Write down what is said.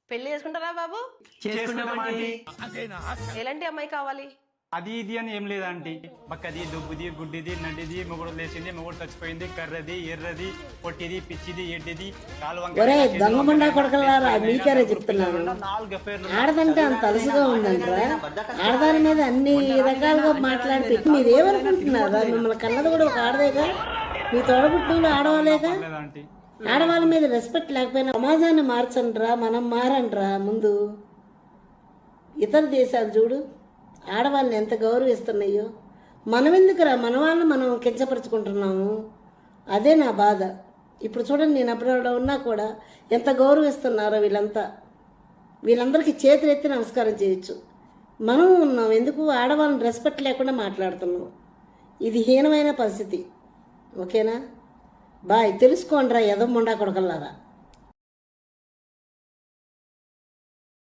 పెళ్లి చేసుకుంటారా బాబు? ఎలాంటి అమ్మాయి కావాలి? అది ఇది అని ఏం లేదంటీ. బక్కది, దుబ్బుది, గుడ్డిది, నడ్డిది, మొగుడు లేచింది, మొగుడు చచ్చిపోయింది, కర్రది, ఎర్రది, పొట్టిది, పిచ్చిది, ఎడ్డిది, దొంగమండా కొడకలారా మీకేరే చెప్తున్నాను. ఆడదంటే అంత అలసుగా ఉందంటరా? ఆడదాని మీద అన్ని రకాలుగా మాట్లాడితే మీరేమనుకుంటున్నారా? మిమ్మల్ని కన్నది కూడా ఒక ఆడదేగా, మీ తోడబుట్టులు ఆడవాలేగా. ఆడవాళ్ళ మీద రెస్పెక్ట్ లేకపోయినా సమాజాన్ని మార్చండ్రా, మనం మారండ్రా. ముందు ఇతర దేశాలు చూడు ఆడవాళ్ళని ఎంత గౌరవిస్తున్నాయో. మనం ఎందుకురా మన వాళ్ళని మనం కించపరుచుకుంటున్నాము? అదే నా బాధ. ఇప్పుడు చూడండి, నేను అప్పుడు ఉన్నా కూడా ఎంత గౌరవిస్తున్నారో వీళ్ళంతా. వీళ్ళందరికీ చేతులెత్తి నమస్కారం చేయొచ్చు. మనం ఉన్నాం ఎందుకు ఆడవాళ్ళని రెస్పెక్ట్ లేకుండా మాట్లాడుతున్నాం. ఇది హీనమైన పరిస్థితి. ఓకేనా? బాయ్. తెలుసుకోండిరా ఎదమ్మండా కొడకల్లారా.